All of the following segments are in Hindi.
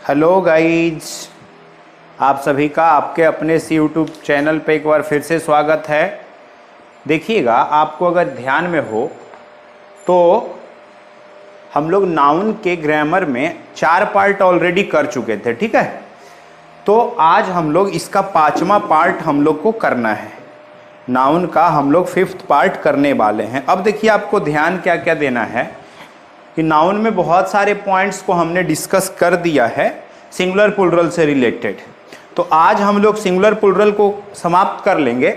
हेलो गाइज, आप सभी का आपके अपने इस यूट्यूब चैनल पे एक बार फिर से स्वागत है। देखिएगा, आपको अगर ध्यान में हो तो हम लोग नाउन के ग्रामर में 4 पार्ट ऑलरेडी कर चुके थे, ठीक है। तो आज हम लोग इसका 5वां पार्ट हम लोग को करना है। नाउन का हम लोग 5th पार्ट करने वाले हैं। अब देखिए, आपको ध्यान क्या क्या देना है कि नाउन में बहुत सारे पॉइंट्स को हमने डिस्कस कर दिया है सिंगुलर प्लुरल से रिलेटेड। तो आज हम लोग सिंगुलर प्लुरल को समाप्त कर लेंगे,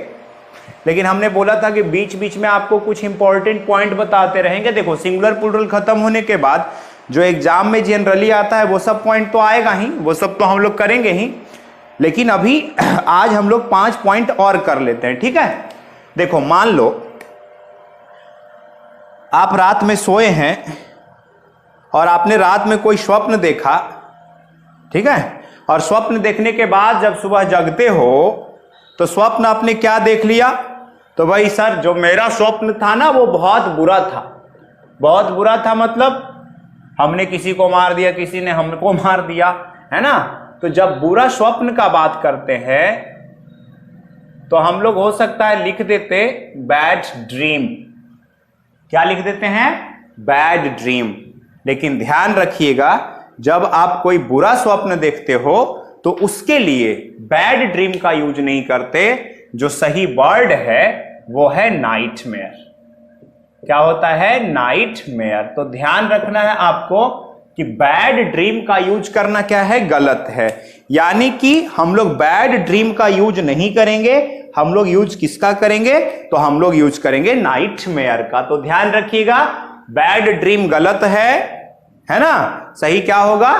लेकिन हमने बोला था कि बीच बीच में आपको कुछ इंपॉर्टेंट पॉइंट बताते रहेंगे। देखो, सिंगुलर प्लुरल खत्म होने के बाद जो एग्जाम में जनरली आता है वो सब पॉइंट तो आएगा ही, वो सब तो हम लोग करेंगे ही, लेकिन अभी आज हम लोग 5 पॉइंट और कर लेते हैं, ठीक है। देखो, मान लो आप रात में सोए हैं और आपने रात में कोई स्वप्न देखा, ठीक है, और स्वप्न देखने के बाद जब सुबह जगते हो तो स्वप्न आपने क्या देख लिया? तो भाई सर, जो मेरा स्वप्न था ना वो बहुत बुरा था। बहुत बुरा था मतलब हमने किसी को मार दिया, किसी ने हमको मार दिया, है ना। तो जब बुरा स्वप्न का बात करते हैं तो हम लोग हो सकता है लिख देते बैड ड्रीम। क्या लिख देते हैं? Bad dream. लेकिन ध्यान रखिएगा, जब आप कोई बुरा स्वप्न देखते हो तो उसके लिए बैड ड्रीम का यूज नहीं करते। जो सही वर्ड है वो है नाइटमेयर। क्या होता है? नाइटमेयर। तो ध्यान रखना है आपको कि बैड ड्रीम का यूज करना क्या है? गलत है। यानी कि हम लोग बैड ड्रीम का यूज नहीं करेंगे, हम लोग यूज किसका करेंगे? तो हम लोग यूज करेंगे नाइटमेयर का। तो ध्यान रखिएगा, बैड ड्रीम गलत है ना। सही क्या होगा?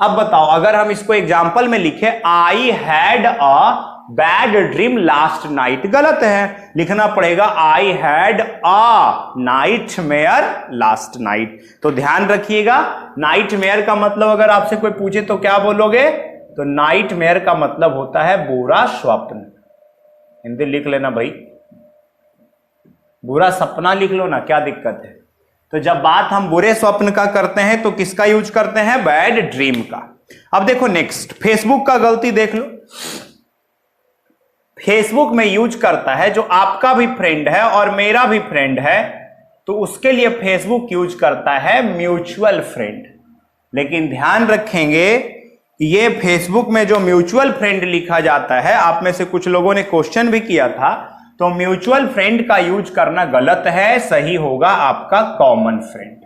अब बताओ, अगर हम इसको एग्जाम्पल में लिखे, I had a bad dream last night, गलत है। लिखना पड़ेगा I had a nightmare last night. तो ध्यान रखिएगा, नाइटमेयर का मतलब अगर आपसे कोई पूछे तो क्या बोलोगे? तो नाइटमेयर का मतलब होता है बुरा स्वप्न। हिंदी लिख लेना भाई, बुरा सपना लिख लो ना, क्या दिक्कत है। तो जब बात हम बुरे स्वप्न का करते हैं तो किसका यूज करते हैं? बैड ड्रीम का। अब देखो नेक्स्ट, फेसबुक का गलती देख लो। फेसबुक में यूज करता है जो आपका भी फ्रेंड है और मेरा भी फ्रेंड है, तो उसके लिए फेसबुक यूज करता है म्यूचुअल फ्रेंड। लेकिन ध्यान रखेंगे, ये फेसबुक में जो म्यूचुअल फ्रेंड लिखा जाता है, आप में से कुछ लोगों ने क्वेश्चन भी किया था, तो म्यूचुअल फ्रेंड का यूज करना गलत है। सही होगा आपका कॉमन फ्रेंड।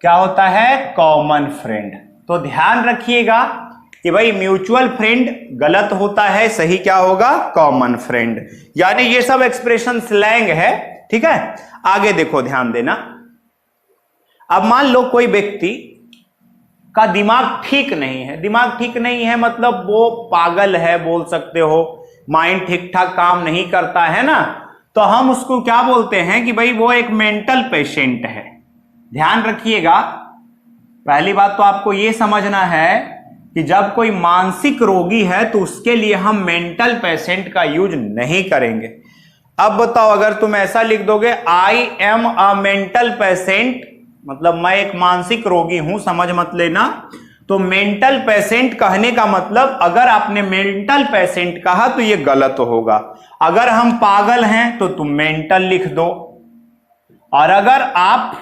क्या होता है? Common friend. तो ध्यान रखिएगा कि भाई म्यूचुअल फ्रेंड गलत होता है, सही क्या होगा? Common friend. यानी ये सब एक्सप्रेशन स्लैंग है, ठीक है। आगे देखो, ध्यान देना। अब मान लो कोई व्यक्ति का दिमाग ठीक नहीं है। दिमाग ठीक नहीं है मतलब वो पागल है, बोल सकते हो, माइंड ठीक ठाक काम नहीं करता है ना। तो हम उसको क्या बोलते हैं कि भाई वो एक मेंटल पेशेंट है। ध्यान रखिएगा, पहली बात तो आपको यह समझना है कि जब कोई मानसिक रोगी है तो उसके लिए हम मेंटल पेशेंट का यूज नहीं करेंगे। अब बताओ, अगर तुम ऐसा लिख दोगे I am a mental patient, मतलब मैं एक मानसिक रोगी हूं, समझ मत लेना। तो मेंटल पेशेंट कहने का मतलब, अगर आपने मेंटल पेशेंट कहा तो यह गलत होगा। अगर हम पागल हैं तो तुम मेंटल लिख दो, और अगर आप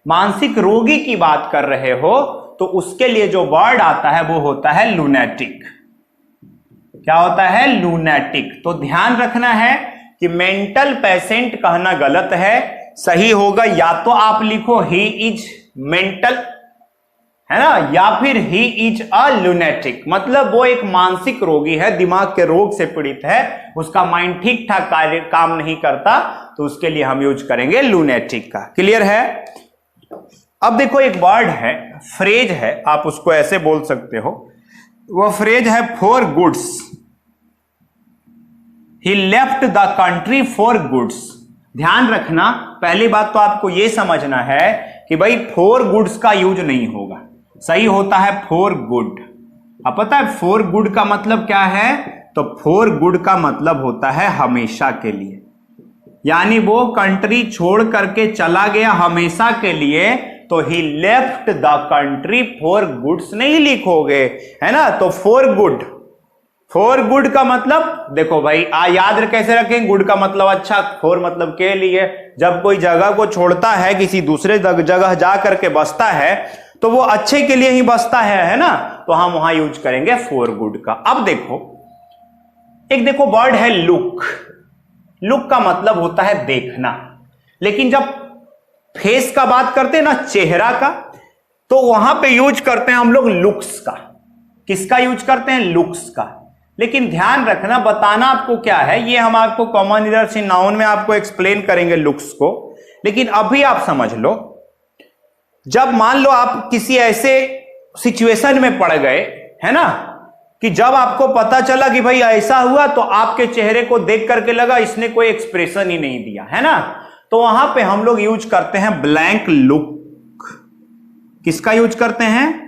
मानसिक रोगी की बात कर रहे हो तो उसके लिए जो वर्ड आता है वो होता है लूनेटिक। क्या होता है? लूनेटिक। तो ध्यान रखना है कि मेंटल पेशेंट कहना गलत है। सही होगा या तो आप लिखो ही इज मेंटल, है ना, या फिर ही इज अ लूनेटिक, मतलब वो एक मानसिक रोगी है, दिमाग के रोग से पीड़ित है, उसका माइंड ठीक ठाक काम नहीं करता, तो उसके लिए हम यूज करेंगे लूनेटिक का। क्लियर है? अब देखो, एक वर्ड है, फ्रेज है, आप उसको ऐसे बोल सकते हो। वो फ्रेज है for goods. He left the country for goods. ध्यान रखना, पहली बात तो आपको यह समझना है कि भाई फॉर गुड्स का यूज नहीं होगा, सही होता है फॉर गुड। अब पता है फॉर गुड का मतलब क्या है? तो फॉर गुड का मतलब होता है हमेशा के लिए। यानी वो कंट्री छोड़ करके चला गया हमेशा के लिए, तो he left the country for goods नहीं लिखोगे, है ना। तो फॉर गुड का मतलब देखो भाई याद कैसे रखें, गुड का मतलब अच्छा, फॉर मतलब के लिए। जब कोई जगह को छोड़ता है, किसी दूसरे जगह जा करके बसता है, तो वो अच्छे के लिए ही बसता है ना। तो हम वहां यूज करेंगे फॉर गुड का। अब देखो वर्ड है लुक। लुक का मतलब होता है देखना, लेकिन जब फेस का बात करते हैं ना, चेहरा का, तो वहां पे यूज करते हैं हम लोग लुक्स का। किसका यूज करते हैं? लुक्स का। लेकिन ध्यान रखना, बताना आपको क्या है, ये हम आपको कॉमन एरर्स इन नाउन में आपको एक्सप्लेन करेंगे लुक्स को। लेकिन अभी आप समझ लो, जब मान लो आप किसी ऐसे सिचुएशन में पड़ गए, है ना, कि जब आपको पता चला कि भाई ऐसा हुआ, तो आपके चेहरे को देख करके लगा इसने कोई एक्सप्रेशन ही नहीं दिया, है ना, तो वहां पे हम लोग यूज करते हैं ब्लैंक लुक। किसका यूज करते हैं?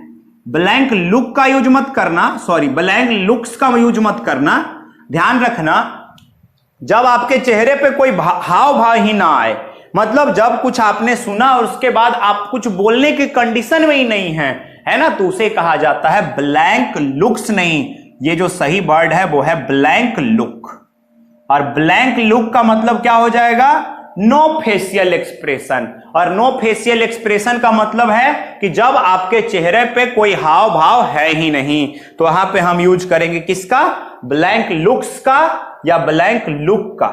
ब्लैंक लुक का यूज मत करना, सॉरी ब्लैंक लुक्स का यूज मत करना। ध्यान रखना, जब आपके चेहरे पे कोई हाव भाव ही ना आए, मतलब जब कुछ आपने सुना और उसके बाद आप कुछ बोलने की कंडीशन में ही नहीं है ना, तो उसे कहा जाता है ब्लैंक लुक्स। नहीं, ये जो सही वर्ड है वो है ब्लैंक लुक। और ब्लैंक लुक का मतलब क्या हो जाएगा? No facial expression. और नो फेशियल एक्सप्रेशन का मतलब है कि जब आपके चेहरे पे कोई हाव भाव है ही नहीं, तो वहां पे हम यूज करेंगे किसका? ब्लैंक लुक्स का या ब्लैंक लुक का।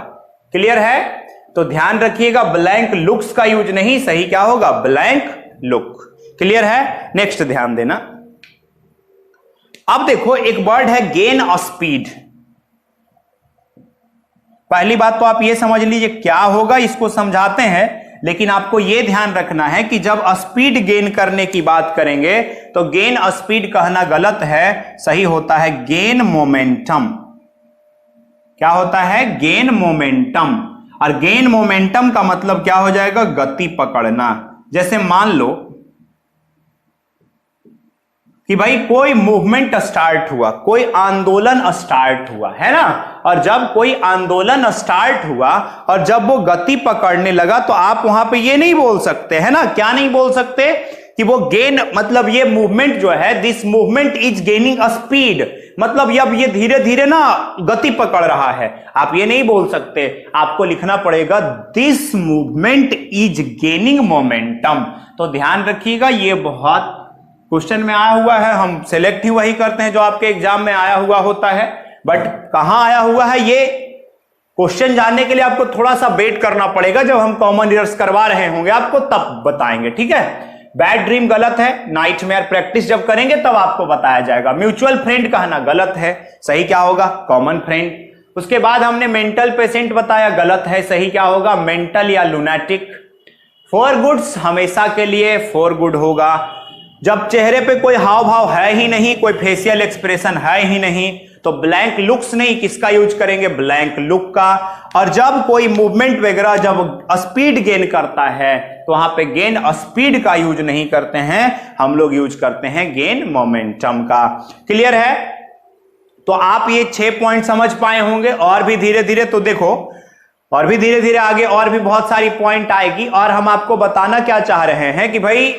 क्लियर है? तो ध्यान रखिएगा, ब्लैंक लुक्स का यूज नहीं, सही क्या होगा? Blank look. क्लियर है? नेक्स्ट ध्यान देना। अब देखो एक वर्ड है गेन अ स्पीड। पहली बात तो आप ये समझ लीजिए क्या होगा, इसको समझाते हैं, लेकिन आपको यह ध्यान रखना है कि जब स्पीड गेन करने की बात करेंगे तो गेन स्पीड कहना गलत है, सही होता है गेन मोमेंटम। क्या होता है? Gain momentum. और गेन मोमेंटम का मतलब क्या हो जाएगा? गति पकड़ना। जैसे मान लो कि भाई कोई मूवमेंट स्टार्ट हुआ, कोई आंदोलन स्टार्ट हुआ, है ना, और जब कोई आंदोलन स्टार्ट हुआ और जब वो गति पकड़ने लगा, तो आप वहां पे ये नहीं बोल सकते, है ना, क्या नहीं बोल सकते? कि वो गेन, मतलब ये मूवमेंट जो है, this movement is gaining a speed, मतलब अब ये धीरे धीरे ना गति पकड़ रहा है। आप ये नहीं बोल सकते, आपको लिखना पड़ेगा this movement is gaining momentum. तो ध्यान रखिएगा, ये बहुत क्वेश्चन में आया हुआ है, हम सेलेक्ट ही वही करते हैं जो आपके एग्जाम में आया हुआ होता है, बट कहां आया हुआ है ये क्वेश्चन जानने के लिए आपको थोड़ा सा वेट करना पड़ेगा। जब हम कॉमन एरर्स करवा रहे होंगे आपको तब बताएंगे, ठीक है। बैड ड्रीम गलत है, नाइटमेयर प्रैक्टिस जब करेंगे तब आपको बताया जाएगा। म्यूचुअल फ्रेंड कहना गलत है, सही क्या होगा? Common friend. उसके बाद हमने मेंटल पेशेंट बताया, गलत है, सही क्या होगा? मेंटल या लुनाटिक। फॉर गुड्स हमेशा के लिए फॉर गुड होगा। जब चेहरे पे कोई हाव भाव है ही नहीं, कोई फेशियल एक्सप्रेशन है ही नहीं, तो ब्लैंक लुक्स नहीं, किसका यूज करेंगे? ब्लैंक लुक का। और जब कोई मूवमेंट वगैरह जब स्पीड गेन करता है, तो वहां पे गेन स्पीड का यूज नहीं करते हैं, हम लोग यूज करते हैं गेन मोमेंटम का। क्लियर है? तो आप ये 6 पॉइंट समझ पाए होंगे। और भी धीरे धीरे तो देखो, और भी धीरे धीरे आगे और भी बहुत सारी पॉइंट आएगी। और हम आपको बताना क्या चाह रहे हैं कि भाई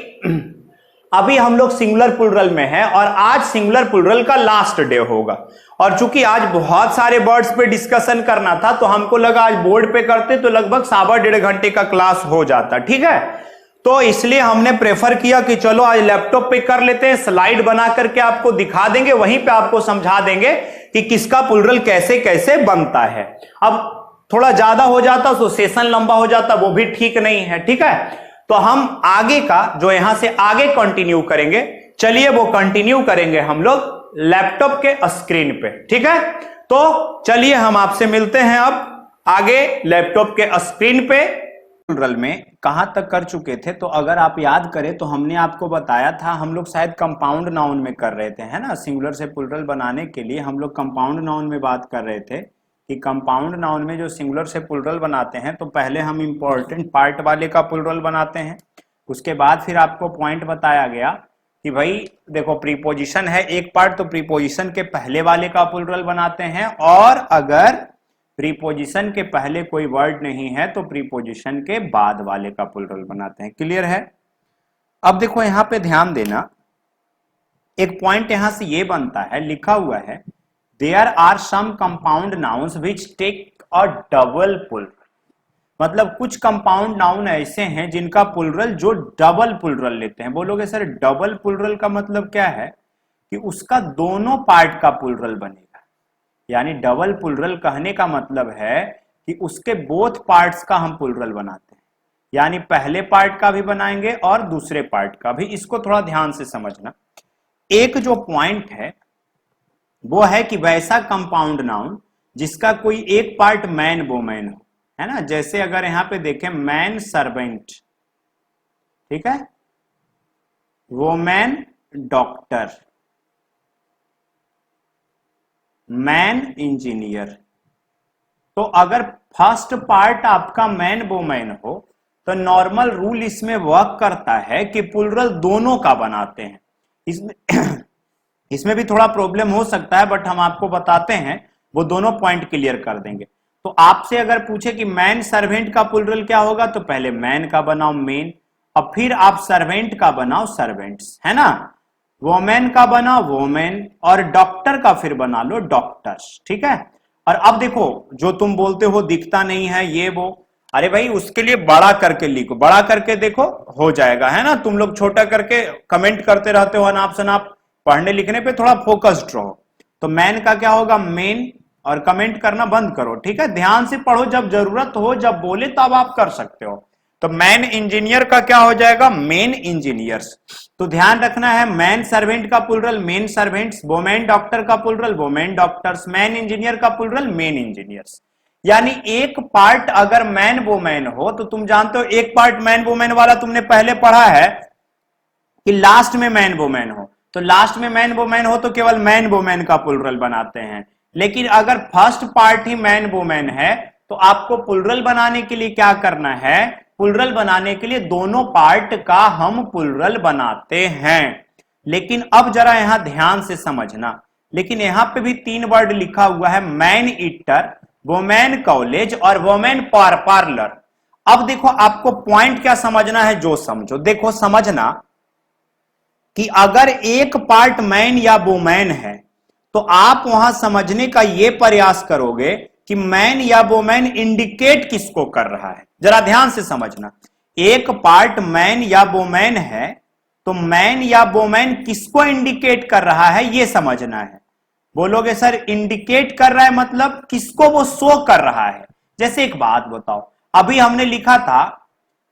अभी हम लोग सिंगुलर प्लुरल में हैं और आज सिंगुलर प्लुरल का लास्ट डे होगा। और चूंकि आज बहुत सारे वर्ड्स पे डिस्कशन करना था, तो हमको लगा आज बोर्ड पे करते तो लगभग 1.5 घंटे का क्लास हो जाता, ठीक है। तो इसलिए हमने प्रेफर किया कि चलो आज लैपटॉप पे कर लेते हैं, स्लाइड बना करके आपको दिखा देंगे, वहीं पे आपको समझा देंगे कि किसका प्लुरल कैसे कैसे बनता है। अब थोड़ा ज्यादा हो जाता तो सेशन लंबा हो जाता, वो भी ठीक नहीं है, ठीक है। तो हम आगे का जो यहां से आगे कंटिन्यू करेंगे, चलिए वो कंटिन्यू करेंगे हम लोग लैपटॉप के स्क्रीन पे, ठीक है। तो चलिए हम आपसे मिलते हैं अब आगे लैपटॉप के स्क्रीन पे। प्लुरल में कहां तक कर चुके थे? तो अगर आप याद करें तो हमने आपको बताया था, हम लोग शायद कंपाउंड नाउन में कर रहे थे, है ना। सिंगुलर से प्लुरल बनाने के लिए हम लोग कंपाउंड नाउन में बात कर रहे थे कि कंपाउंड नाउन में जो सिंगुलर से प्लुरल बनाते हैं, तो पहले हम इंपॉर्टेंट पार्ट वाले का प्लुरल बनाते हैं। उसके बाद फिर आपको पॉइंट बताया गया कि भाई देखो प्रीपोजिशन है एक पार्ट, तो प्रीपोजिशन के पहले वाले का प्लुरल बनाते हैं, और अगर प्रीपोजिशन के पहले कोई वर्ड नहीं है तो प्रीपोजिशन के बाद वाले का प्लुरल बनाते हैं। क्लियर है? अब देखो यहां पे ध्यान देना, एक पॉइंट यहां से ये बनता है, लिखा हुआ है there are some compound nouns which take a double plural. मतलब कुछ कंपाउंड नाउन ऐसे हैं जिनका पुलरल जो डबल पुलरल लेते हैं। बोलोगे सर डबल पुलरल का मतलब क्या है? कि उसका दोनों पार्ट का पुलरल बनेगा। यानी डबल पुलरल कहने का मतलब है कि उसके बोथ पार्ट्स का हम पुलरल बनाते हैं, यानी पहले पार्ट का भी बनाएंगे और दूसरे पार्ट का भी। इसको थोड़ा ध्यान से समझना। एक जो पॉइंट है वो है कि वैसा कंपाउंड नाउन जिसका कोई एक पार्ट मैन वोमैन हो, है ना। जैसे अगर यहां पे देखें मैन सर्वेंट, ठीक है, वोमैन डॉक्टर, मैन इंजीनियर। तो अगर फर्स्ट पार्ट आपका मैन वोमैन हो तो नॉर्मल रूल इसमें वर्क करता है कि प्लुरल दोनों का बनाते हैं। इसमें भी थोड़ा प्रॉब्लम हो सकता है बट हम आपको बताते हैं, वो दोनों पॉइंट क्लियर कर देंगे। तो आपसे अगर पूछे कि मैन सर्वेंट का प्लुरल क्या होगा, तो पहले मैन का बनाओ मेन, और फिर आप सर्वेंट का बनाओ सर्वेंट्स, है ना। वोमेन का बनाओ वोमेन, और डॉक्टर का फिर बना लो डॉक्टर्स, ठीक है। और अब देखो जो तुम बोलते हो दिखता नहीं है ये वो, अरे भाई उसके लिए बड़ा करके लिखो, बड़ा करके देखो हो जाएगा, है ना। तुम लोग छोटा करके कमेंट करते रहते हो अनाप शनाप, पढ़ने लिखने पे थोड़ा फोकस्ड रहो। तो मैन का क्या होगा मेन, और कमेंट करना बंद करो, ठीक है। ध्यान से पढ़ो, जब जरूरत हो जब बोले तब आप कर सकते हो। तो मैन इंजीनियर का क्या हो जाएगा मेन इंजीनियर्स। तो ध्यान रखना है मैन सर्वेंट का plural men servants, women doctor का plural women doctors, man engineer का प्लुरल मेन इंजीनियर्स। यानी एक पार्ट अगर मैन वोमेन हो तो तुम जानते हो एक पार्ट मैन वोमेन वाला तुमने पहले पढ़ा है कि लास्ट में मैन वोमेन हो, तो लास्ट में मैन वोमेन हो तो केवल मैन वोमेन का प्लुरल बनाते हैं। लेकिन अगर फर्स्ट पार्ट ही मैन वोमेन है तो आपको प्लुरल बनाने के लिए क्या करना है, प्लुरल बनाने के लिए दोनों पार्ट का हम प्लुरल बनाते हैं। लेकिन अब जरा यहां ध्यान से समझना, लेकिन यहां पे भी 3 वर्ड लिखा हुआ है मैन ईटर, वोमेन कॉलेज और वोमेन पार्लर। अब देखो आपको पॉइंट क्या समझना है जो समझो। देखो समझना कि अगर एक पार्ट मैन या वोमेन है तो आप वहां समझने का यह प्रयास करोगे कि मैन या वोमेन इंडिकेट किसको कर रहा है। जरा ध्यान से समझना, एक पार्ट मैन या वोमेन है तो मैन या वोमेन किसको इंडिकेट कर रहा है यह समझना है। बोलोगे सर इंडिकेट कर रहा है मतलब किसको वो शो कर रहा है। जैसे एक बात बताओ, अभी हमने लिखा था,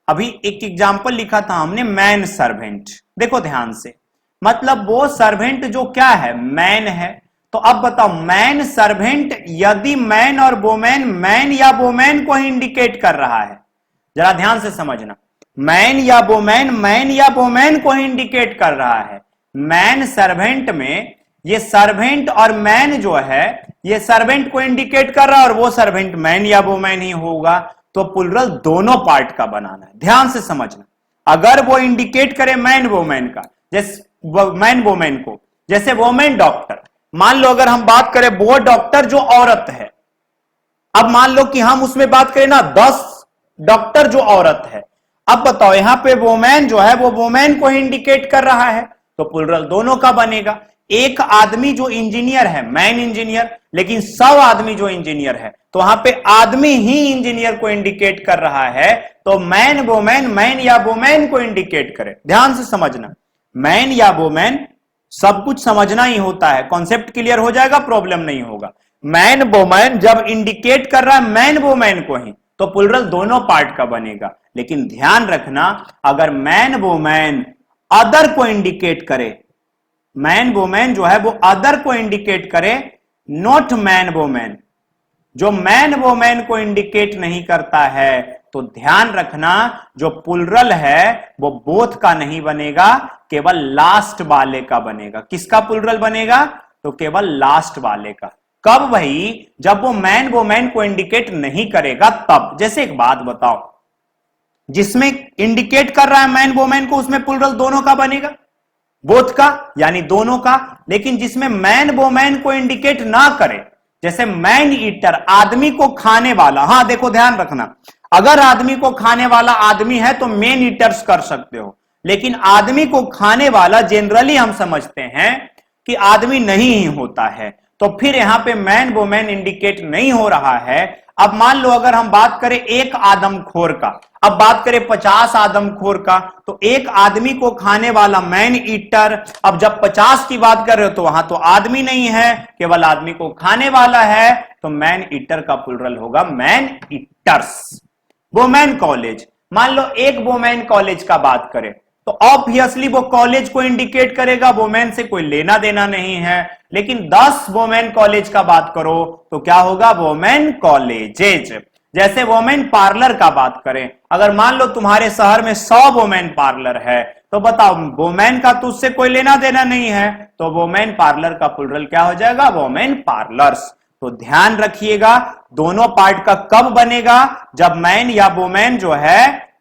अभी एक एग्जांपल लिखा था हमने मैन सर्वेंट। देखो ध्यान से, मतलब वो सर्वेंट जो क्या है मैन है। तो अब बताओ मैन सर्वेंट यदि मैन और वोमेन मैन या वोमेन को ही इंडिकेट कर रहा है, जरा ध्यान से समझना, मैन या वोमेन मैन या वोमेन को ही इंडिकेट कर रहा है। मैन सर्वेंट में ये सर्वेंट और मैन जो है ये सर्वेंट को इंडिकेट कर रहा है और वो सर्वेंट मैन या वोमेन ही होगा। तो प्लुरल दोनों पार्ट का बनाना है, ध्यान से समझना। अगर वो इंडिकेट करे मैन वोमेन का, जैसे मैन वोमेन को, जैसे वोमेन डॉक्टर, मान लो अगर हम बात करें वो डॉक्टर जो औरत है, अब मान लो कि हम उसमें बात करें ना 10 डॉक्टर जो औरत है। अब बताओ यहां पे वोमेन जो है वो वोमेन को इंडिकेट कर रहा है तो प्लुरल दोनों का बनेगा। एक आदमी जो इंजीनियर है मैन इंजीनियर, लेकिन 100 आदमी जो इंजीनियर है तो वहां पे आदमी ही इंजीनियर को इंडिकेट कर रहा है, तो मैन वोमेन मैन या वोमेन को इंडिकेट करे। ध्यान से समझना, मैन या वोमेन सब कुछ समझना ही होता है, कॉन्सेप्ट क्लियर हो जाएगा, प्रॉब्लम नहीं होगा। मैन वोमेन जब इंडिकेट कर रहा है मैन वोमेन को ही तो प्लुरल दोनों पार्ट का बनेगा। लेकिन ध्यान रखना अगर मैन वोमेन अदर को इंडिकेट करे, मैन वोमेन जो है वो अदर को इंडिकेट करे, नॉट मैन वोमेन, जो मैन वोमेन को इंडिकेट नहीं करता है, तो ध्यान रखना जो प्लुरल है वो बोथ का नहीं बनेगा, केवल लास्ट वाले का बनेगा। किसका प्लुरल बनेगा? तो केवल लास्ट वाले का। कब भाई? जब वो मैन वोमेन को इंडिकेट नहीं करेगा तब। जैसे एक बात बताओ, जिसमें इंडिकेट कर रहा है मैन वोमेन को उसमें प्लुरल दोनों का बनेगा, बोथ का यानी दोनों का। लेकिन जिसमें मैन वोमेन को इंडिकेट ना करे, जैसे मैन ईटर आदमी को खाने वाला, हां देखो ध्यान रखना, अगर आदमी को खाने वाला आदमी है तो मैन ईटर्स कर सकते हो, लेकिन आदमी को खाने वाला जनरली हम समझते हैं कि आदमी नहीं ही होता है, तो फिर यहां पे मैन वोमेन इंडिकेट नहीं हो रहा है। अब मान लो अगर हम बात करें एक आदमखोर का, अब बात करें 50 आदमखोर का, तो एक आदमी को खाने वाला मैन ईटर। अब जब 50 की बात कर रहे हो तो वहां तो आदमी नहीं है, केवल आदमी को खाने वाला है, तो मैन ईटर का प्लुरल होगा मैन ईटर्स। वोमेन कॉलेज, मान लो एक वोमेन कॉलेज का बात करें तो ऑब्वियसली वो कॉलेज को इंडिकेट करेगा, वोमेन से कोई लेना देना नहीं है। लेकिन 10 वोमेन कॉलेज का बात करो तो क्या होगा, वोमेन कॉलेजेज। जैसे वोमेन पार्लर का बात करें, अगर मान लो तुम्हारे शहर में 100 वोमेन पार्लर है, तो बताओ वोमेन का तो उससे कोई लेना देना नहीं है, तो वोमेन पार्लर का प्लुरल क्या हो जाएगा, वोमेन पार्लर्स। तो ध्यान रखिएगा दोनों पार्ट का कब बनेगा, जब मैन या वोमेन जो है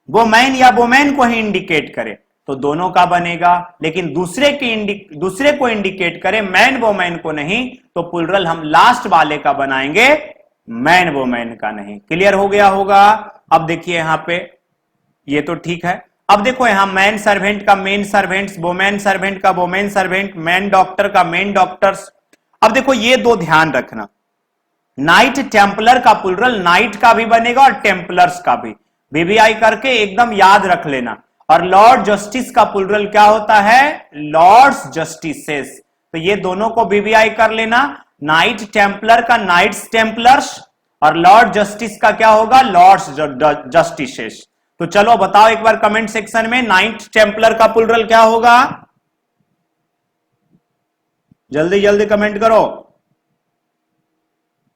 वो मैन या वोमेन को ही इंडिकेट करे तो दोनों का बनेगा, लेकिन दूसरे को इंडिकेट करे मैन वोमेन को नहीं, तो प्लुरल हम लास्ट वाले का बनाएंगे, मैन वोमेन का नहीं। क्लियर हो गया होगा। अब देखिए यहां पे ये तो ठीक है। अब देखो यहां मैन सर्वेंट का मेन सर्वेंट्स, वोमेन सर्वेंट का वोमेन सर्वेंट, मैन डॉक्टर का मेन डॉक्टर्स। अब देखो ये दो ध्यान रखना, नाइट टेम्पलर का प्लुरल नाइट का भी बनेगा और टेम्पलर्स का भी, बीबीआई करके एकदम याद रख लेना। और लॉर्ड जस्टिस का प्लुरल क्या होता है, लॉर्ड्स जस्टिसेस। तो ये दोनों को बीबीआई कर लेना, नाइट टेम्पलर का नाइट्स टेम्पलर्स और लॉर्ड जस्टिस का क्या होगा, लॉर्ड्स जस्टिसेस। तो चलो बताओ एक बार कमेंट सेक्शन में, नाइट टेम्पलर का प्लुरल क्या होगा, जल्दी जल्दी कमेंट करो।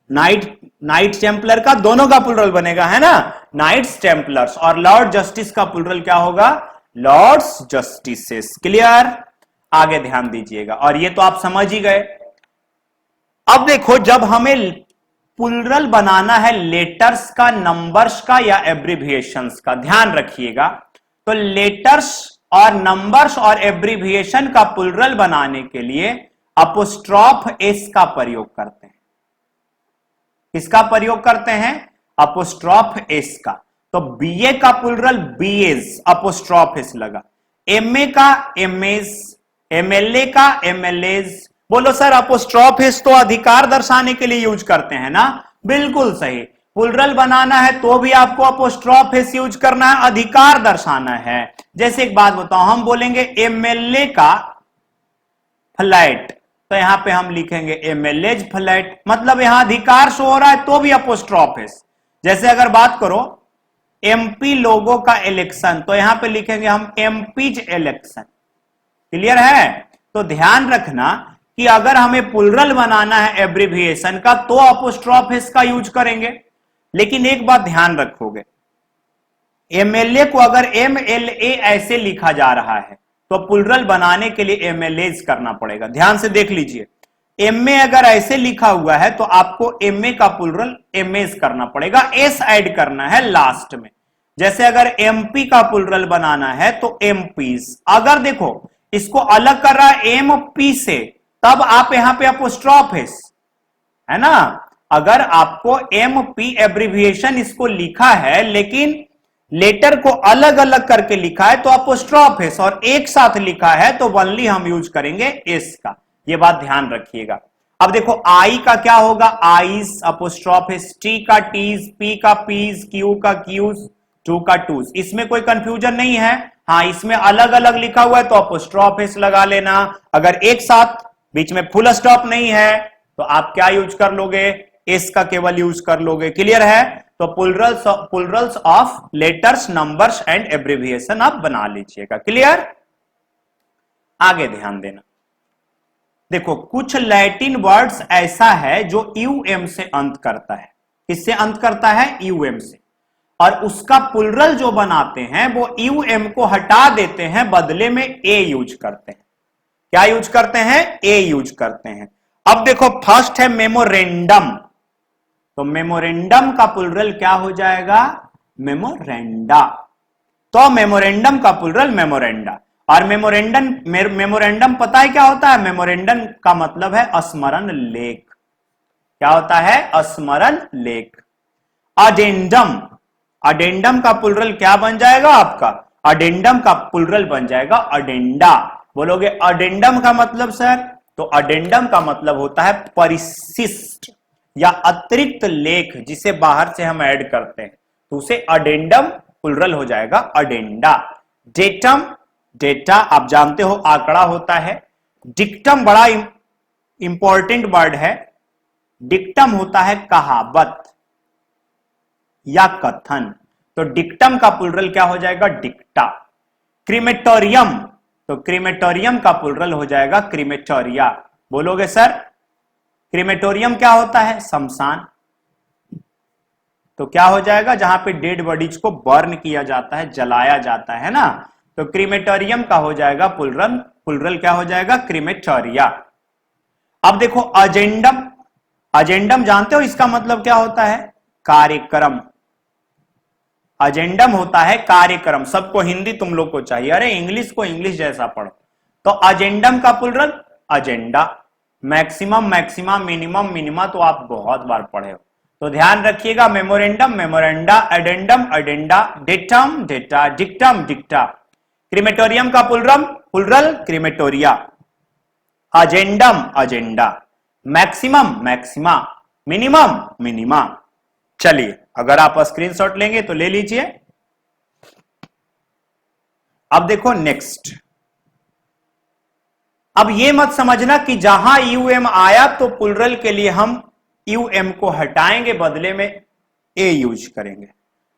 नाइट टेम्पलर का दोनों का प्लुरल बनेगा, है ना, नाइट्स टेम्पलर्स। और लॉर्ड जस्टिस का प्लुरल क्या होगा, लॉर्ड्स जस्टिसेस। क्लियर, आगे ध्यान दीजिएगा। और ये तो आप समझ ही गए। अब देखो जब हमें प्लुरल बनाना है लेटर्स का, नंबर्स का या एब्रिविएशंस का, ध्यान रखिएगा, तो लेटर्स और नंबर्स और एब्रिविएशन का प्लुरल बनाने के लिए अपोस्ट्रोफ एस का प्रयोग करते हैं। किसका प्रयोग करते हैं, अपोस्ट्रोफ एस का। तो बीए का प्लुरल बीएज, अपोस्ट्रोफ एस लगा। एमए का एमएज, एमएलए का एमएलएज। बोलो सर अपोस्ट्रोफ एस तो अधिकार दर्शाने के लिए यूज करते हैं ना, बिल्कुल सही। प्लुरल बनाना है तो भी आपको अपोस्ट्रोफ एस यूज करना है, अधिकार दर्शाना है। जैसे एक बात बताओ, हम बोलेंगे एमएलए का फ्लैट, तो यहां पे हम लिखेंगे एमएलएज फ्लैट, मतलब यहां अधिकार शो हो रहा है तो भी अपोस्ट्रोफ एस। जैसे अगर बात करो एमपी लोगों का इलेक्शन, तो यहां पे लिखेंगे हम एमपीज इलेक्शन। क्लियर है। तो ध्यान रखना कि अगर हमें प्लुरल बनाना है एब्रिविएशन का तो अपोस्ट्रोफ एस का यूज करेंगे। लेकिन एक बात ध्यान रखोगे, एमएलए को अगर एमएलए ऐसे लिखा जा रहा है तो प्लुरल बनाने के लिए एमएलएज करना पड़ेगा। ध्यान से देख लीजिए, एमए अगर ऐसे लिखा हुआ है तो आपको एमए का प्लुरल एमएज करना पड़ेगा, एस ऐड करना है लास्ट में। जैसे अगर एमपी का प्लुरल बनाना है तो एमपीज। अगर देखो इसको अलग कर रहा है एमपी से, तब आप यहां पे अपोस्ट्रोफ एस, है ना। अगर आपको एमपी एब्रिविएशन इसको लिखा है लेकिन लेटर को अलग अलग करके लिखा है तो अपोस्ट्रोफ एस, और एक साथ लिखा है तो ओनली हम यूज करेंगे एस का। ये बात ध्यान रखिएगा। अब देखो आई का क्या होगा, आईज अपोस्ट्रोफ एस, टी का टीज, पी का पीज, क्यू का क्यूज, टू का टूज। इसमें कोई कंफ्यूजन नहीं है। हाँ, इसमें अलग अलग लिखा हुआ है तो अपोस्ट्रोफ एस लगा लेना। अगर एक साथ बीच में फुल स्टॉप नहीं है तो आप क्या यूज कर लोगे, एस का केवल यूज कर लोगे। क्लियर है। तो Plurals of letters, numbers and abbreviation आप बना लीजिएगा। क्लियर, आगे ध्यान देना। देखो कुछ लैटिन वर्ड्स ऐसा है जो यूएम से अंत करता है। किससे अंत करता है, यूएम से, और उसका प्लुरल जो बनाते हैं वो यूएम को हटा देते हैं, बदले में ए यूज करते हैं। क्या यूज करते हैं, ए यूज करते हैं। अब देखो फर्स्ट है मेमोरेंडम, तो मेमोरेंडम का प्लुरल क्या हो जाएगा, मेमोरेंडा। तो मेमोरेंडम का प्लुरल मेमोरेंडा। और मेमोरेंडम पता है क्या होता है, मेमोरेंडम का मतलब है स्मरण लेख। क्या होता है, स्मरण लेख। अडेंडम, अडेंडम का प्लुरल क्या बन जाएगा आपका, अडेंडम का प्लुरल बन जाएगा अडेंडा। बोलोगे अडेंडम का मतलब सर, तो अडेंडम का मतलब होता है परिशिष्ट या अतिरिक्त लेख जिसे बाहर से हम ऐड करते हैं, तो उसे अडेंडम प्लुरल हो जाएगा अडेंडा। डेटम, डेटा आप जानते हो आंकड़ा होता है। डिक्टम बड़ा इंपॉर्टेंट वर्ड है। डिक्टम होता है कहावत या कथन, तो डिक्टम का प्लुरल क्या हो जाएगा डिक्टा। क्रीमेटोरियम, तो क्रीमेटोरियम का प्लुरल हो जाएगा क्रीमेटोरिया। बोलोगे सर क्रीमेटोरियम क्या होता है, शमशान, तो क्या हो जाएगा जहां पे डेड बॉडीज को बर्न किया जाता है, जलाया जाता है ना, तो क्रीमेटोरियम का हो जाएगा प्लुरल, प्लुरल क्या हो जाएगा क्रीमेटोरिया। अब देखो अजेंडम, अजेंडम जानते हो इसका मतलब क्या होता है, कार्यक्रम। अजेंडम होता है कार्यक्रम। सबको हिंदी तुम लोग को चाहिए, अरे इंग्लिश को इंग्लिश जैसा पढ़ो। तो अजेंडम का plural agenda. Maximum, maxima, minimum, minima तो आप बहुत बार पढ़े हो, तो ध्यान रखिएगा। Memorandum, memoranda, addendum, addenda, datum, data, dictum, dicta. Crematorium का plural, plural crematoria. Agendum, agenda. Maximum, maxima. Minimum, minima. चलिए अगर आप स्क्रीनशॉट लेंगे तो ले लीजिए। अब देखो नेक्स्ट, अब ये मत समझना कि जहां यूएम आया तो प्लुरल के लिए हम यूएम को हटाएंगे, बदले में ए यूज करेंगे।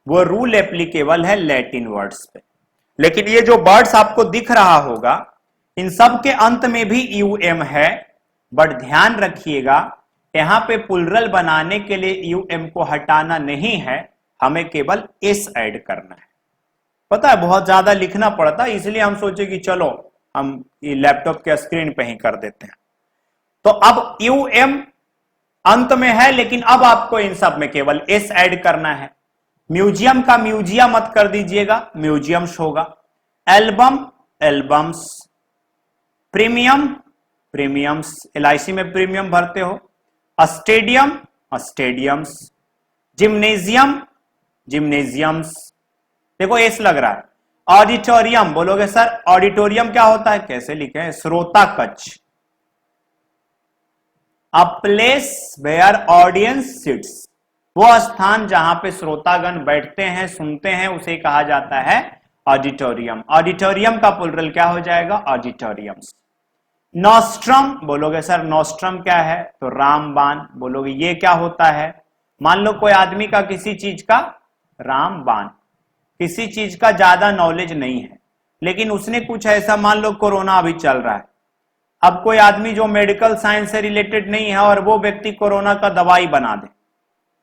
वो रूल एप्लीकेबल है लैटिन वर्ड्स पे। लेकिन ये जो वर्ड्स आपको दिख रहा होगा इन सब के अंत में भी यूएम है, बट ध्यान रखिएगा यहां पे प्लुरल बनाने के लिए यूएम को हटाना नहीं है, हमें केवल एस ऐड करना है। पता है बहुत ज्यादा लिखना पड़ता है, इसलिए हम सोचे कि चलो हम ये लैपटॉप के स्क्रीन पे ही कर देते हैं। तो अब यूएम अंत में है, लेकिन अब आपको इन सब में केवल एस ऐड करना है। म्यूजियम का म्यूजिया मत कर दीजिएगा, म्यूजियम्स होगा। Album, albums. Premium, premiums, LIC में प्रीमियम भरते हो। Stadium, stadiums. जिम्नेजियम, जिम्नेजियम्स। देखो एस लग रहा है। ऑडिटोरियम, बोलोगे सर ऑडिटोरियम क्या होता है, कैसे लिखे हैं, श्रोता कक्ष। A place where audience sits, वो स्थान जहां पे श्रोतागण बैठते हैं, सुनते हैं, उसे कहा जाता है ऑडिटोरियम। ऑडिटोरियम का प्लुरल क्या हो जाएगा ऑडिटोरियम्स। नोस्ट्रम, बोलोगे सर नोस्ट्रम क्या है, तो रामबाण। बोलोगे ये क्या होता है, मान लो कोई आदमी का किसी चीज का रामबाण, किसी चीज का ज्यादा नॉलेज नहीं है, लेकिन उसने कुछ ऐसा, मान लो कोरोना अभी चल रहा है, अब कोई आदमी जो मेडिकल साइंस से रिलेटेड नहीं है और वो व्यक्ति कोरोना का दवाई बना दे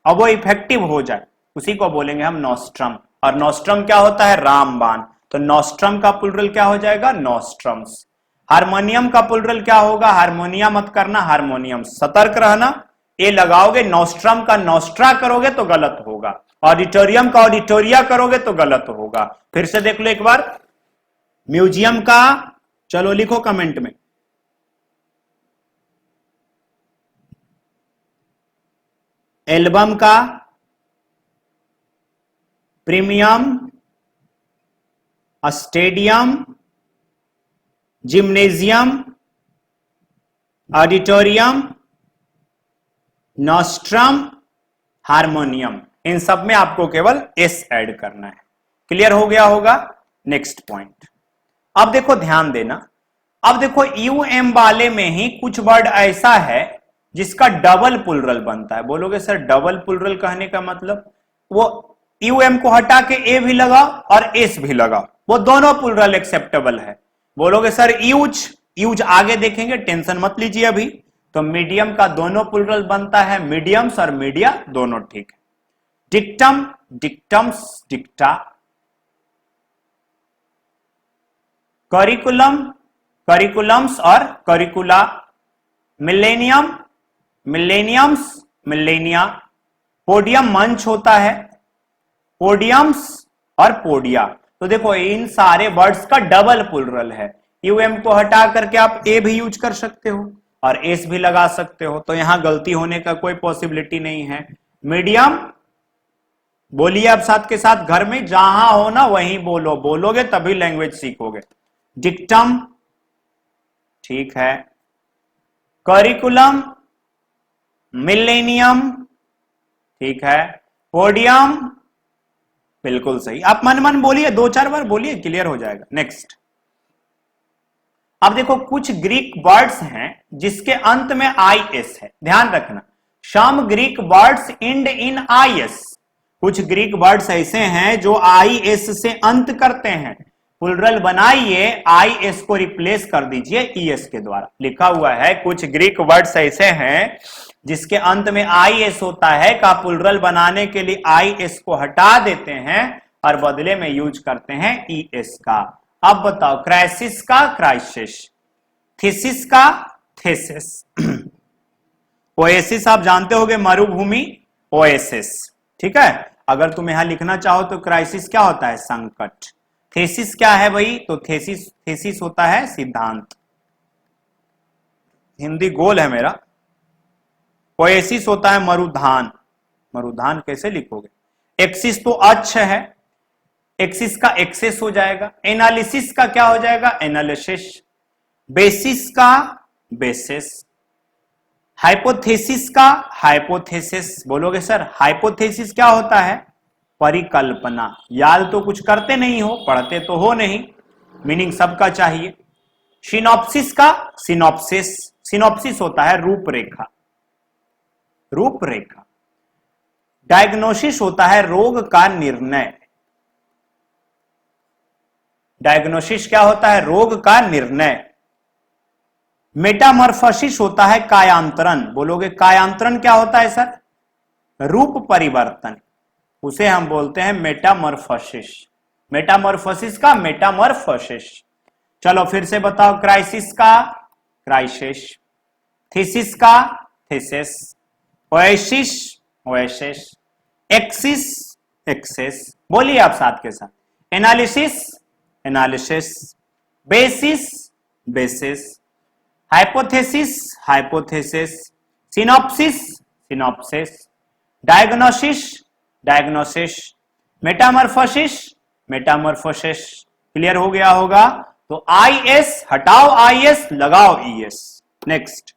और वो इफेक्टिव हो जाए, उसी को बोलेंगे हम नोस्ट्रम। और नोस्ट्रम क्या होता है, रामबाण। तो नोस्ट्रम का प्लुरल क्या हो जाएगा, नोस्ट्रम्स। हारमोनियम का प्लुरल क्या होगा, हारमोनिया मत करना, हारमोनियम। सतर्क रहना, ए लगाओगे, नोस्ट्रम का नोस्ट्रा करोगे तो गलत होगा, ऑडिटोरियम का ऑडिटोरिया करोगे तो गलत होगा। फिर से देख लो एक बार। म्यूजियम का, चलो लिखो कमेंट में, एल्बम का, premium, stadium, gymnasium, auditorium, nostrum, harmonium. इन सब में आपको केवल एस ऐड करना है। क्लियर हो गया होगा। नेक्स्ट पॉइंट, अब देखो ध्यान देना, अब देखो यूएम वाले में ही कुछ वर्ड ऐसा है जिसका डबल प्लुरल बनता है। बोलोगे सर डबल प्लुरल कहने का मतलब, वो यूएम को हटा के ए भी लगाओ और एस भी लगाओ, वो दोनों प्लुरल एक्सेप्टेबल है। बोलोगे सर यूज, यूज आगे देखेंगे, टेंशन मत लीजिए अभी। तो मीडियम का दोनों प्लुरल बनता है, मीडियम्स और मीडिया दोनों ठीक है। Dictum, dictums, dicta. Curriculum, curriculums और curricula. Millennium, millenniums, millennia. Podium मंच होता है, पोडियम्स और पोडिया। तो देखो इन सारे वर्ड्स का डबल प्लुरल है। यूएम को हटा करके आप ए भी यूज कर सकते हो और एस भी लगा सकते हो, तो यहां गलती होने का कोई पॉसिबिलिटी नहीं है। मीडियम, बोलिए आप साथ के साथ, घर में जहां हो ना वहीं बोलो, बोलोगे तभी लैंग्वेज सीखोगे। डिक्टम, ठीक है। करिकुलम, मिलेनियम, ठीक है। पोडियम, बिल्कुल सही। आप मन मन बोलिए, 2-4 बार बोलिए, क्लियर हो जाएगा। नेक्स्ट, अब देखो कुछ ग्रीक वर्ड्स हैं जिसके अंत में IS है, ध्यान रखना। Some Greek words and in IS, कुछ ग्रीक वर्ड्स ऐसे हैं जो IS से अंत करते हैं। प्लुरल बनाइए, IS को रिप्लेस कर दीजिए ES के द्वारा। लिखा हुआ है कुछ ग्रीक वर्ड्स ऐसे हैं जिसके अंत में IS होता है, का प्लुरल बनाने के लिए IS को हटा देते हैं और बदले में यूज करते हैं ES का। अब बताओ, क्राइसिस का क्राइसिस, थीसिस का थेसिस, ओएसिस आप जानते होगे, मरुभूमि, ओएसिस, ठीक है। अगर तुम यहां लिखना चाहो तो क्राइसिस क्या होता है, संकट। थेसिस क्या है भाई, तो थेसिस होता है सिद्धांत। हिंदी गोल है मेरा। ओएसिस होता है मरुधान, मरुधान कैसे लिखोगे। एक्सिस तो अक्ष है, एक्सिस का एक्सेस हो जाएगा। एनालिसिस का क्या हो जाएगा, एनालिसिस। बेसिस का बेसिस। हाइपोथेसिस का हाइपोथेसिस। बोलोगे सर हाइपोथेसिस क्या होता है, परिकल्पना। याद तो कुछ करते नहीं हो, पढ़ते तो हो नहीं, मीनिंग सबका चाहिए। सिनॉप्सिस का सिनॉप्सिस, सिनॉप्सिस होता है रूपरेखा, रूपरेखा। डायग्नोसिस होता है रोग का निर्णय, डायग्नोसिस क्या होता है, रोग का निर्णय। मेटामॉर्फोसिस होता है कायांतरण। बोलोगे कायांतरण क्या होता है सर, रूप परिवर्तन, उसे हम बोलते हैं मेटामॉर्फोसिस। मेटामॉर्फोसिस का मेटामॉर्फोसिस। चलो फिर से बताओ, क्राइसिस का क्राइसिस, थीसिस का thesis, oasis oasis, axis axes. बोलिए आप साथ के साथ, analysis analysis, basis basis, hypothesis hypothesis, synopsis synopsis, diagnosis diagnosis, metamorphosis metamorphosis. Clear हो गया होगा। तो IS हटाओ, IS लगाओ ES। नेक्स्ट,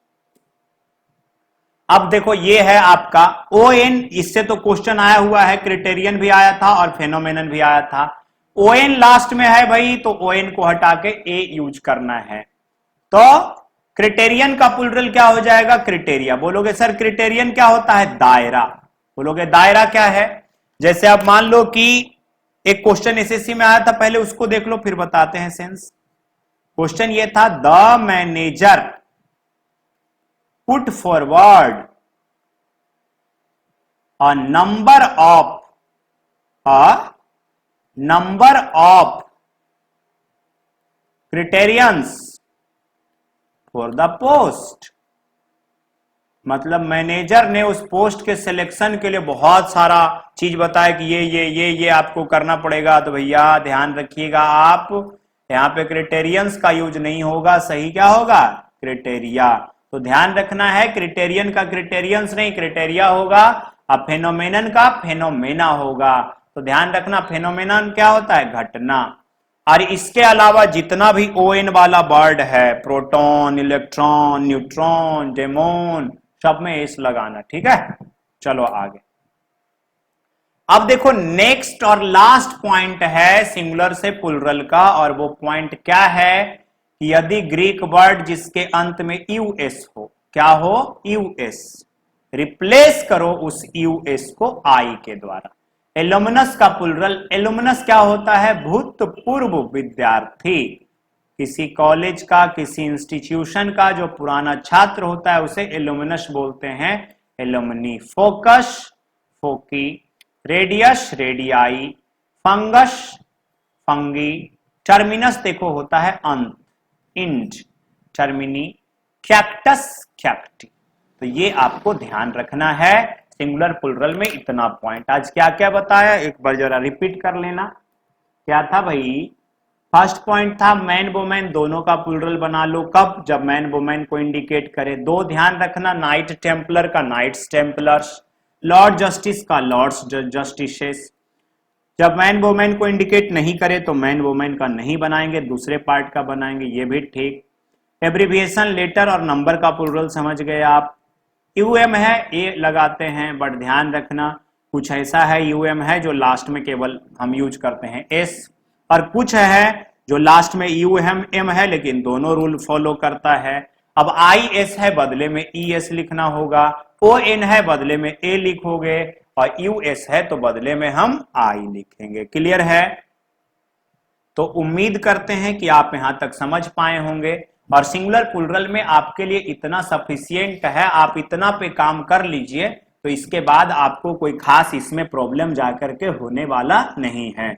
अब देखो ये है आपका ON, इससे तो क्वेश्चन आया हुआ है, क्रिटेरियन भी आया था और फेनोमेनन भी आया था। ON लास्ट में है भाई, तो ON को हटा के A यूज करना है। तो क्रिटेरियन का प्लुरल क्या हो जाएगा, क्रिटेरिया। बोलोगे सर क्रिटेरियन क्या होता है, दायरा। बोलोगे दायरा क्या है, जैसे आप मान लो कि एक क्वेश्चन SSC में आया था, पहले उसको देख लो फिर बताते हैं सेंस। क्वेश्चन ये था, the manager put forward a number of criterions for the post. मतलब मैनेजर ने उस पोस्ट के सिलेक्शन के लिए बहुत सारा चीज बताया कि ये आपको करना पड़ेगा। तो भैया ध्यान रखिएगा, आप यहाँ पे क्रिटेरियंस का यूज नहीं होगा, सही क्या होगा, क्रिटेरिया। तो ध्यान रखना है, क्रिटेरियन का क्रिटेरियंस नहीं, क्रिटेरिया होगा, और फेनोमेनन का फेनोमेना होगा। तो ध्यान रखना, फेनोमेनन क्या होता है, घटना। और इसके अलावा जितना भी ON वाला वर्ड है, प्रोटॉन, इलेक्ट्रॉन, न्यूट्रॉन, डेमोन, सब में एस लगाना, ठीक है। चलो आगे। अब देखो नेक्स्ट और लास्ट पॉइंट है सिंगुलर से प्लुरल का, और वो पॉइंट क्या है कि यदि ग्रीक वर्ड जिसके अंत में US हो, क्या हो, US, रिप्लेस करो उस US को I के द्वारा। एलुमनस का प्लुरल, एलुमनस क्या होता है, भूतपूर्व विद्यार्थी। किसी कॉलेज का, किसी इंस्टीट्यूशन का जो पुराना छात्र होता है उसे एलुमनस बोलते हैं, alumni. Focus, foci, radius, radii, fungus, fungi. Terminus देखो होता है अंत, इंड, टर्मिनी। Cactus, cacti. तो ये आपको ध्यान रखना है सिंगुलर प्लुरल में, इतना पॉइंट। आज क्या क्या बताया, एक बार जरा रिपीट कर लेना। क्या था भाई, फर्स्ट पॉइंट था मैन वुमेन दोनों का प्लुरल बना लो, कब, जब मैन वुमेन को इंडिकेट करे। 2 ध्यान रखना, नाइट टेम्पलर का नाइट्स टेम्पलर्स। लॉर्ड जस्टिस का लॉर्ड्स जस्टिसेस। जब मैन वोमेन को इंडिकेट नहीं करे तो मैन वोमेन का नहीं बनाएंगे, दूसरे पार्ट का बनाएंगे, ये भी ठीक। एब्रीविएशन लेटर और नंबर का प्लूरल समझ गए आप। यूएम है ए लगाते हैं, बट ध्यान रखना कुछ ऐसा है यूएम है जो लास्ट में केवल हम यूज करते हैं एस, और कुछ है जो लास्ट में यूएम एम है लेकिन दोनों रूल फॉलो करता है। अब आई एस है बदले में ई एस लिखना होगा, ओ एन है बदले में ए लिखोगे, और यू एस है तो बदले में हम आई लिखेंगे। क्लियर है? तो उम्मीद करते हैं कि आप यहां तक समझ पाए होंगे, और सिंगुलर प्लूरल में आपके लिए इतना सफिशियंट है, आप इतना पे काम कर लीजिए तो इसके बाद आपको कोई खास इसमें प्रॉब्लम जाकर के होने वाला नहीं है।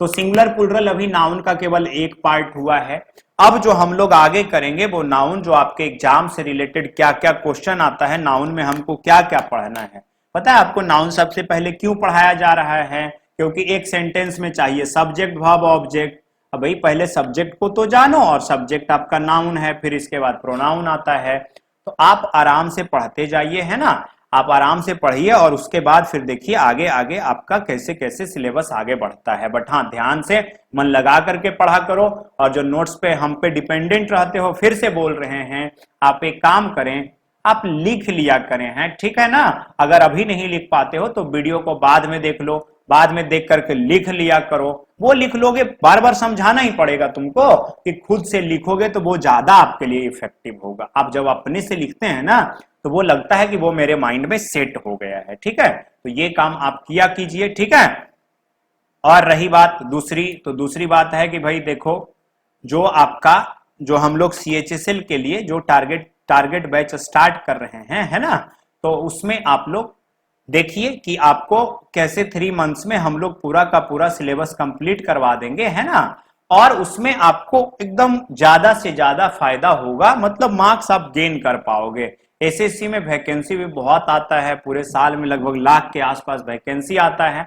तो सिंगुलर प्लूरल अभी नाउन का केवल एक पार्ट हुआ है। अब जो हम लोग आगे करेंगे वो नाउन जो आपके एग्जाम से रिलेटेड क्या क्या क्वेश्चन आता है, नाउन में हमको क्या क्या पढ़ना है। पता है आपको नाउन सबसे पहले क्यों पढ़ाया जा रहा है? क्योंकि एक सेंटेंस में चाहिए सब्जेक्ट वर्ब ऑब्जेक्ट। अब भाई पहले सब्जेक्ट को तो जानो, और सब्जेक्ट आपका नाउन है, फिर इसके बाद प्रोनाउन आता है। तो आप आराम से पढ़ते जाइए, है ना, आप आराम से पढ़िए, और उसके बाद फिर देखिए आगे आगे आपका कैसे कैसे सिलेबस आगे बढ़ता है। बट हाँ, ध्यान से मन लगा करके पढ़ा करो, और जो नोट्स पे हम पे डिपेंडेंट रहते हो, फिर से बोल रहे हैं, आप एक काम करें, आप लिख लिया करें, हैं, ठीक है ना। अगर अभी नहीं लिख पाते हो तो वीडियो को बाद में देख लो, बाद में देख करके लिख लिया करो। वो लिख लोगे, बार बार समझाना ही पड़ेगा तुमको, कि खुद से लिखोगे तो वो ज्यादा आपके लिए इफेक्टिव होगा। आप जब अपने से लिखते हैं ना तो वो लगता है कि वो मेरे माइंड में सेट हो गया है, ठीक है। तो ये काम आप किया कीजिए, ठीक है। और रही बात दूसरी, तो दूसरी बात है कि भाई देखो, जो आपका जो हम लोग CHSL के लिए जो टारगेट बैच स्टार्ट कर रहे हैं, है ना, तो उसमें आप लोग देखिए कि आपको कैसे 3 मंथ्स में हम लोग पूरा का पूरा सिलेबस कंप्लीट करवा देंगे, है ना। और उसमें आपको एकदम ज्यादा से ज्यादा फायदा होगा, मतलब मार्क्स आप गेन कर पाओगे। SSC में वैकेंसी भी बहुत आता है, पूरे साल में लगभग लाख के आसपास वैकेंसी आता है।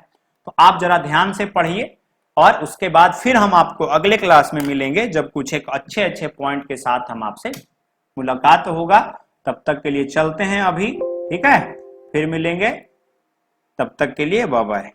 तो आप जरा ध्यान से पढ़िए, और उसके बाद फिर हम आपको अगले क्लास में मिलेंगे, जब कुछ एक अच्छे अच्छे पॉइंट के साथ हम आपसे मुलाकात होगा। तब तक के लिए चलते हैं अभी, ठीक है, फिर मिलेंगे, तब तक के लिए बाय बाय।